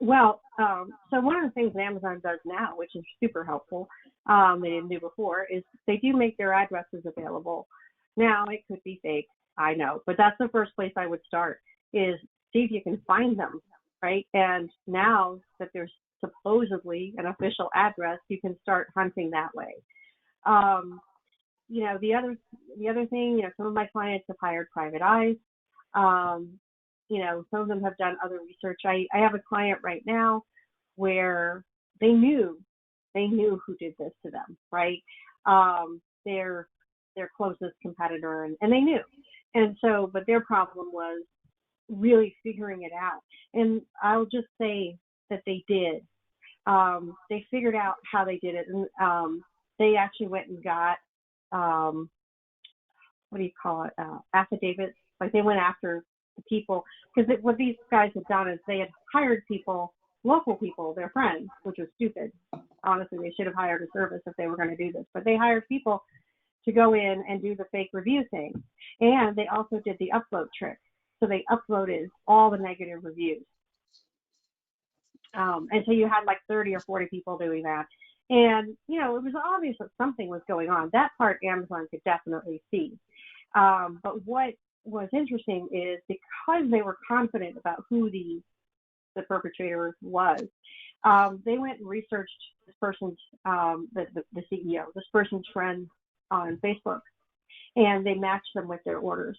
Well, so one of the things Amazon does now, which is super helpful, they didn't do before, is they do make their addresses available. Now, it could be fake, I know, but that's the first place I would start, is see if you can find them, right? And now that there's supposedly an official address, you can start hunting that way. The other thing, some of my clients have hired private eyes. Some of them have done other research. I have a client right now where they knew who did this to them, right? Their closest competitor, and they knew. And so, but their problem was really figuring it out. And I'll just say that they did. They figured out how they did it, and they actually went and got affidavits. Like, they went after the people, because what these guys had done is they had hired people, local people, their friends, which was stupid. Honestly, they should have hired a service if they were going to do this, but they hired people to go in and do the fake review thing. And they also did the upload trick. So they uploaded all the negative reviews. And so you had like 30 or 40 people doing that. And, you know, it was obvious that something was going on. That part Amazon could definitely see. But what was interesting is because they were confident about who the perpetrator was, they went and researched this person's, the CEO, this person's friend on Facebook, and they matched them with their orders.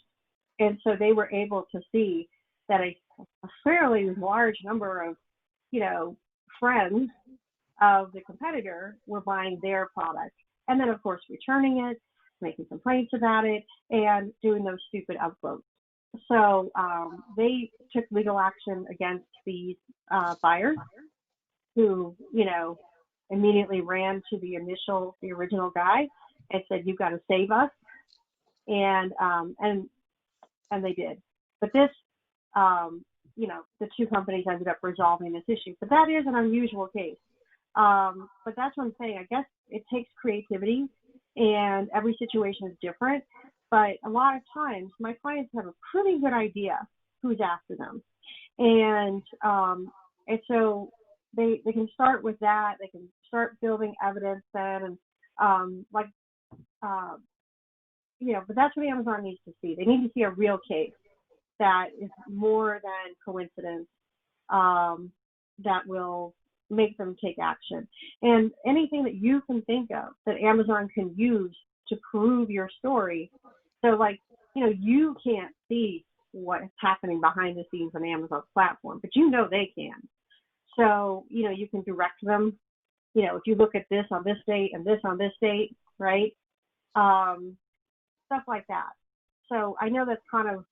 And so they were able to see that a fairly large number of, you know, friends of the competitor were buying their product. And then, of course, returning it, making complaints about it, and doing those stupid upvotes. So they took legal action against these buyers who, you know, immediately ran to the original guy and said, "You've got to save us," and they did. But this, you know, the two companies ended up resolving this issue. But that is an unusual case. But that's what I'm saying. I guess it takes creativity, and every situation is different. But a lot of times, my clients have a pretty good idea who's after them, and so they can start with that. They can start building evidence then, and you know. But that's what Amazon needs to see. They need to see a real case that is more than coincidence, that will make them take action. And anything that you can think of that Amazon can use to prove your story. So, like, you know, you can't see what's happening behind the scenes on Amazon's platform, but you know they can. So, you know, you can direct them. You know, if you look at this on this date and this on this date, right? Stuff like that. So I know that's kind of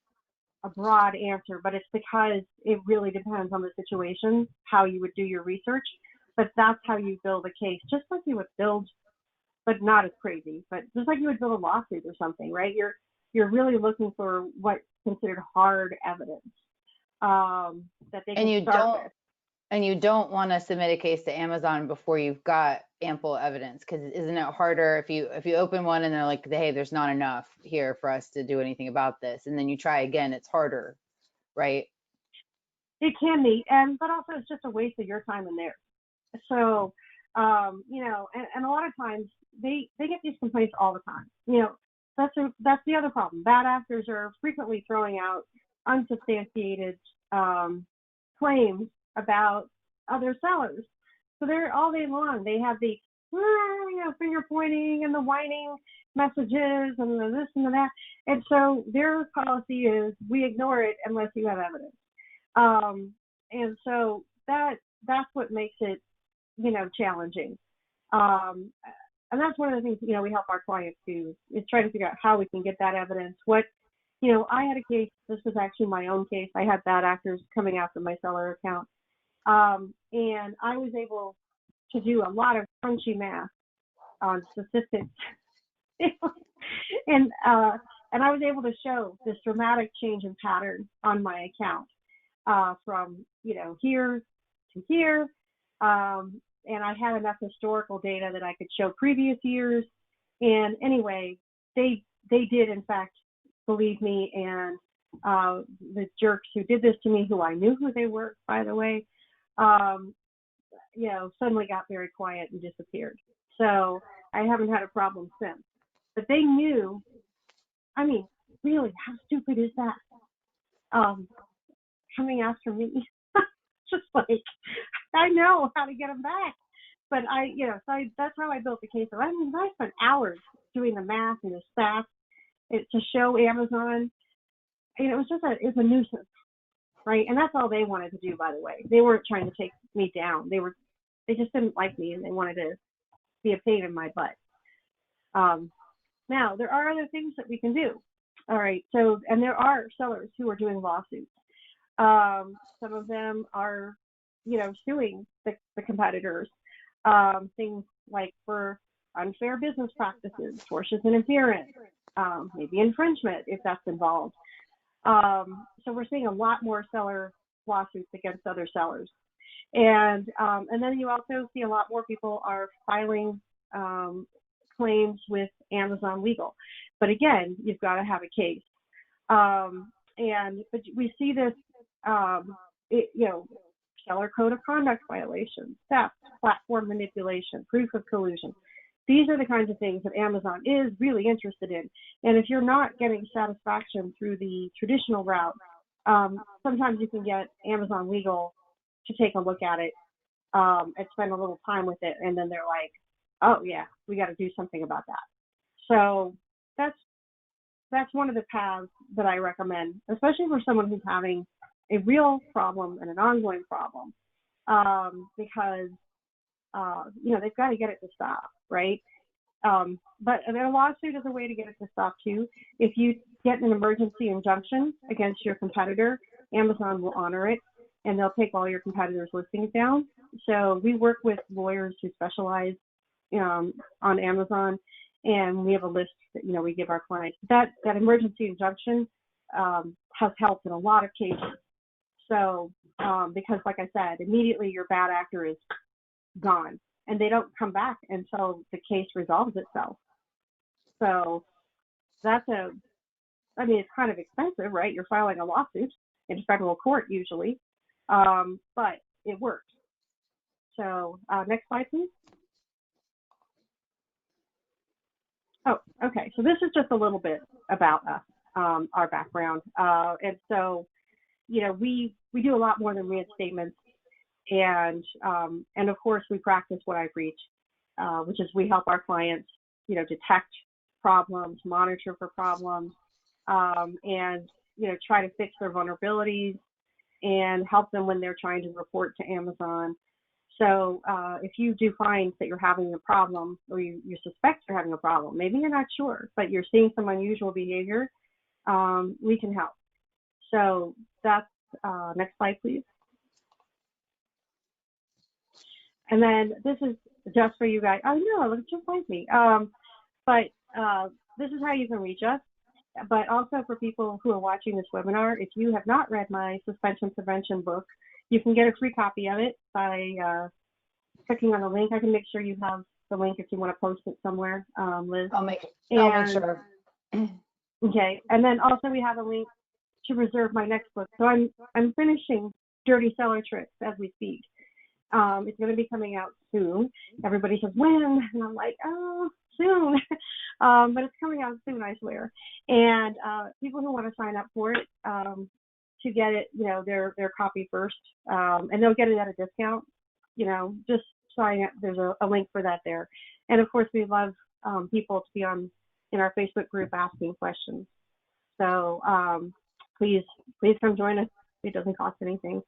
a broad answer, but it's because it really depends on the situation, how you would do your research. But that's how you build a case, just like you would build, but not as crazy, but just like you would build a lawsuit or something, right? You're really looking for what's considered hard evidence that they can start with. And you don't want to submit a case to Amazon before you've got ample evidence, because isn't it harder if you open one and they're like, hey, there's not enough here for us to do anything about this, and then you try again, it's harder, right? It can be, but also it's just a waste of your time and theirs. So, you know, and a lot of times they get these complaints all the time. You know, that's the other problem. Bad actors are frequently throwing out unsubstantiated claims about other sellers. So they're all day long. They have the you know, finger pointing and the whining messages and the this and the that. And so their policy is we ignore it unless you have evidence. And so that's what makes it, you know, challenging. And that's one of the things, you know, we help our clients do, is try to figure out how we can get that evidence. What, you know, I had a case, this was actually my own case. I had bad actors coming after my seller account. And I was able to do a lot of crunchy math on statistics. and I was able to show this dramatic change in pattern on my account, from, you know, here to here. And I had enough historical data that I could show previous years. And anyway, they did in fact believe me. And the jerks who did this to me, who I knew who they were, by the way, you know, suddenly got very quiet and disappeared. So I haven't had a problem since. But they knew, I mean, really, how stupid is that? Coming after me. Just like, I know how to get them back. But you know, so that's how I built the case. I mean, I spent hours doing the math and the stats to show Amazon. You know, it's a nuisance, right? And that's all they wanted to do, by the way. They weren't trying to take me down. They just didn't like me, and they wanted to be a pain in my butt. Now, there are other things that we can do. All right, so, and there are sellers who are doing lawsuits. Some of them are, you know, suing the competitors, things like for unfair business practices, tortious interference, maybe infringement if that's involved. So we're seeing a lot more seller lawsuits against other sellers. And then you also see a lot more people are filing claims with Amazon Legal. But again, you've got to have a case. But we see this, seller code of conduct violations, theft, platform manipulation, proof of collusion. These are the kinds of things that Amazon is really interested in. And if you're not getting satisfaction through the traditional route, sometimes you can get Amazon legal to take a look at it and spend a little time with it, and then they're like, oh yeah, we got to do something about that. So that's one of the paths that I recommend, especially for someone who's having a real problem and an ongoing problem, because they've got to get it to stop, right? But a lawsuit is a way to get it to stop too. If you get an emergency injunction against your competitor, Amazon will honor it, and they'll take all your competitors' listings down. So we work with lawyers who specialize on Amazon, and we have a list that we give our clients. That emergency injunction has helped in a lot of cases. So because, like I said, immediately your bad actor is gone, and they don't come back until the case resolves itself. So it's kind of expensive, right? You're filing a lawsuit in federal court usually, but it works. So next slide, please. Oh, okay. So this is just a little bit about us, our background. And so, we do a lot more than reinstatements. And of course, we practice what I preach, which is we help our clients, detect problems, monitor for problems, and, try to fix their vulnerabilities and help them when they're trying to report to Amazon. So if you do find that you're having a problem, or you suspect you're having a problem, maybe you're not sure, but you're seeing some unusual behavior, we can help. So that's next slide, please. And then this is just for you guys. Oh no, it looks just like me. But this is how you can reach us. But also for people who are watching this webinar, if you have not read my suspension prevention book, you can get a free copy of it by clicking on the link. I can make sure you have the link if you want to post it somewhere, Liz. I'll make sure. Okay, and then also we have a link to reserve my next book. So I'm finishing Dirty Seller Tricks as we speak. It's going to be coming out soon. Everybody says when, and I'm like, oh, soon. But it's coming out soon, I swear. And people who want to sign up for it to get it, their copy first, and they'll get it at a discount. Just sign up. There's a link for that there. And of course, we love people to be in our Facebook group asking questions. So please come join us. It doesn't cost anything.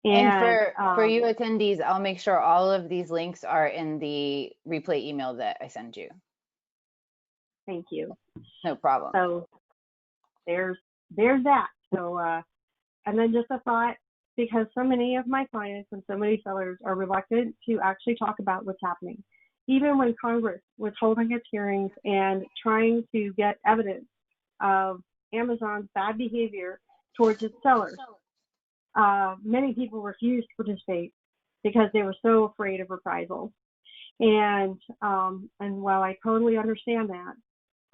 And for you attendees, I'll make sure all of these links are in the replay email that I send you. Thank you. No problem. So there's that. So and then just a thought, because so many of my clients and so many sellers are reluctant to actually talk about what's happening. Even when Congress was holding its hearings and trying to get evidence of Amazon's bad behavior towards its sellers, many people refused to participate because they were so afraid of reprisals. And while I totally understand that,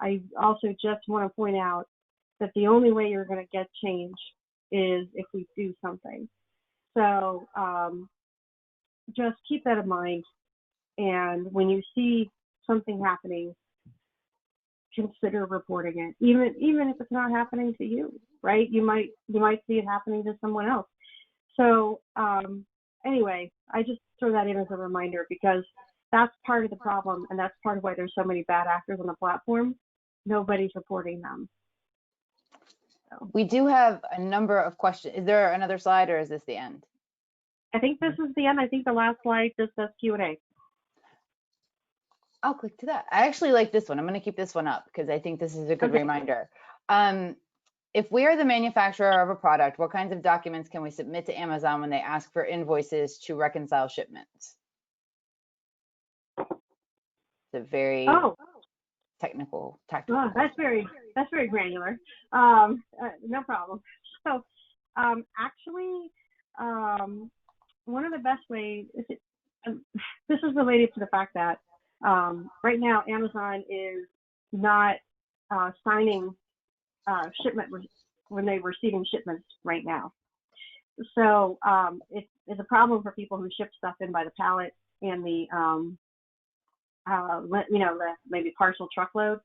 I also just want to point out that the only way you're going to get change is if we do something. So just keep that in mind. And when you see something happening, consider reporting it, even if it's not happening to you, right? You might see it happening to someone else. So anyway, I just throw that in as a reminder, because that's part of the problem, and that's part of why there's so many bad actors on the platform. Nobody's reporting them. So. We do have a number of questions. Is there another slide, or is this the end? I think this is the end. I think the last slide just says Q&A. I'll click to that. I actually like this one. I'm going to keep this one up because I think this is a good reminder. If we are the manufacturer of a product, what kinds of documents can we submit to Amazon when they ask for invoices to reconcile shipments? It's a very tactical. Oh, that's very granular. No problem. So actually, one of the best ways this is related to the fact that right now Amazon is not signing shipment when they're receiving shipments right now. So it's a problem for people who ship stuff in by the pallet and the maybe partial truckload,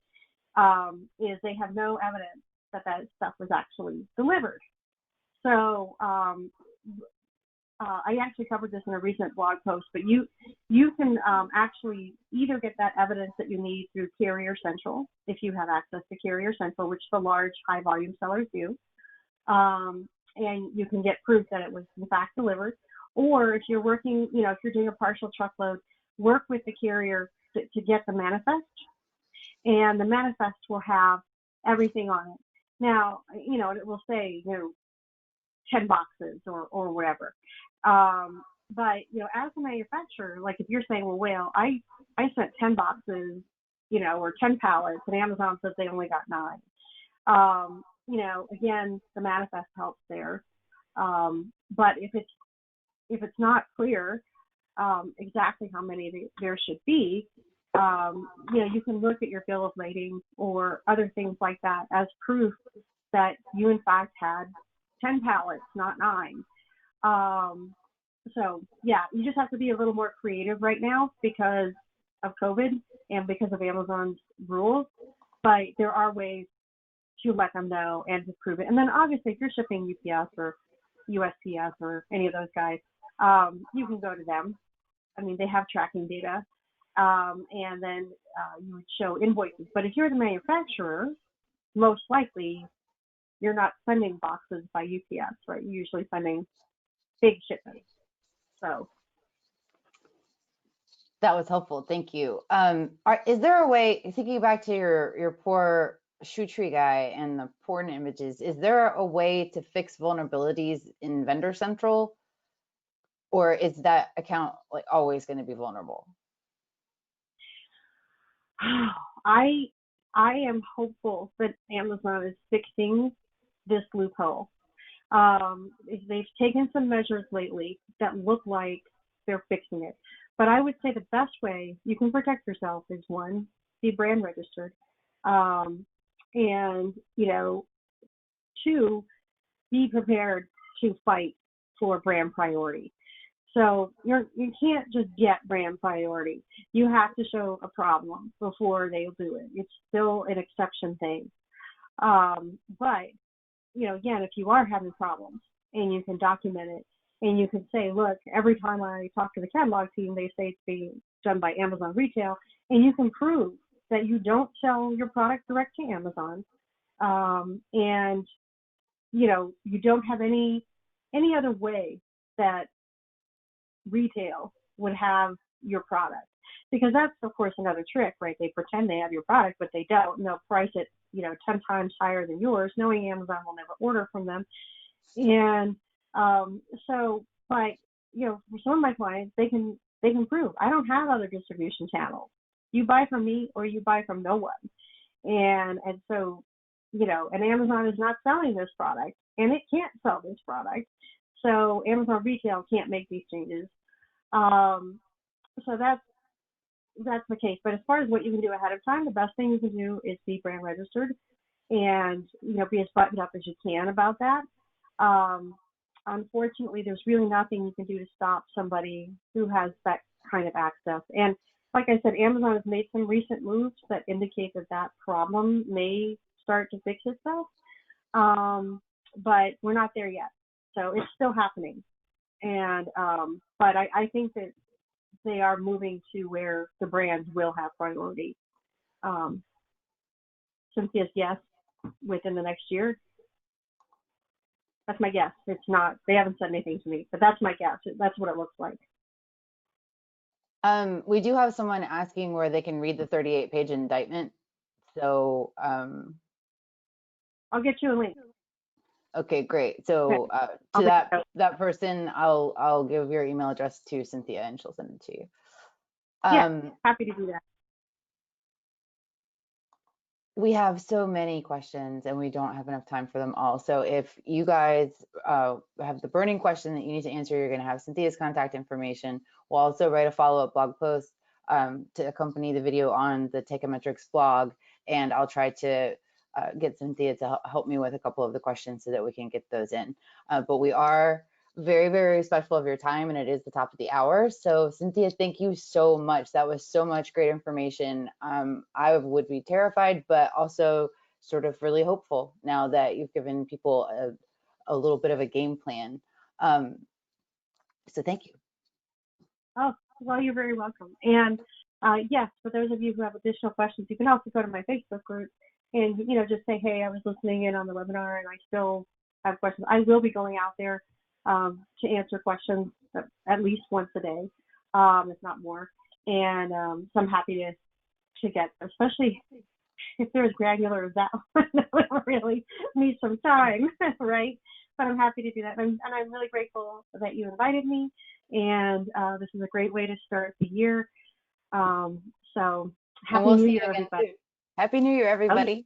is they have no evidence that that stuff was actually delivered. So I actually covered this in a recent blog post, but you can actually either get that evidence that you need through Carrier Central, if you have access to Carrier Central, which the large high volume sellers do, and you can get proof that it was in fact delivered. Or if you're working, if you're doing a partial truckload, work with the carrier to get the manifest, and the manifest will have everything on it. Now, it will say, 10 boxes or whatever. But, as a manufacturer, like if you're saying, well, I sent 10 boxes, or 10 pallets, and Amazon says they only got 9. Again, the manifest helps there. But if it's not clear exactly how many there should be, you can look at your bill of lading or other things like that as proof that you in fact had 10 pallets, not 9. So yeah, you just have to be a little more creative right now because of COVID and because of Amazon's rules, but there are ways to let them know and to prove it. And then obviously if you're shipping UPS or USPS or any of those guys, you can go to them. I mean, they have tracking data, and then you would show invoices. But if you're the manufacturer, most likely you're not sending boxes by UPS, right? You're usually sending big shipments. So That was helpful. Thank you. Is there a way, thinking back to your poor shoe tree guy and the porn images, is there a way to fix vulnerabilities in Vendor Central, or is that account like always going to be vulnerable? I am hopeful that Amazon is fixing this loophole. They've taken some measures lately that look like they're fixing it. But I would say the best way you can protect yourself is, one, be brand registered. And, two, be prepared to fight for brand priority. So you can't just get brand priority. You have to show a problem before they'll do it. It's still an exception thing. But, again, if you are having problems and you can document it and you can say, look, every time I talk to the catalog team, they say it's being done by Amazon Retail, and you can prove that you don't sell your product direct to Amazon, and, you don't have any other way that retail would have your product, because that's of course another trick, right? They pretend they have your product, but they don't, and they'll price it 10 times higher than yours, knowing Amazon will never order from them. And but for some of my clients, they can prove I don't have other distribution channels. You buy from me or you buy from no one. And so and Amazon is not selling this product, and it can't sell this product, so Amazon Retail can't make these changes. So that's the case. But as far as what you can do ahead of time, the best thing you can do is be brand registered and be as buttoned up as you can about that. Unfortunately, there's really nothing you can do to stop somebody who has that kind of access. And like I said, Amazon has made some recent moves that indicate that problem may start to fix itself, but we're not there yet. So it's still happening. And but I think that they are moving to where the brands will have priority. Cynthia's yes, within the next year. That's my guess. It's not, they haven't said anything to me, but that's my guess. That's what it looks like. We do have someone asking where they can read the 38-page indictment. So I'll get you a link. Okay, great. So to that person, I'll give your email address to Cynthia and she'll send it to you. Yeah, happy to do that. We have so many questions and we don't have enough time for them all. So if you guys have the burning question that you need to answer, you're going to have Cynthia's contact information. We'll also write a follow-up blog post to accompany the video on the Teikametrics blog, and I'll try to get Cynthia to help me with a couple of the questions so that we can get those in. But we are very, very respectful of your time, and it is the top of the hour. So Cynthia, thank you so much. That was so much great information. I would be terrified, but also sort of really hopeful now that you've given people a little bit of a game plan. So thank you. Oh, well, you're very welcome. And yes, for those of you who have additional questions, you can also go to my Facebook group and, just say, hey, I was listening in on the webinar and I still have questions. I will be going out there to answer questions at least once a day, if not more. And so I'm happy to get, especially if they're as granular as that one, that would really need some time, right? But I'm happy to do that. And I'm really grateful that you invited me. And this is a great way to start the year. So happy New Year, everybody. Happy New Year, everybody.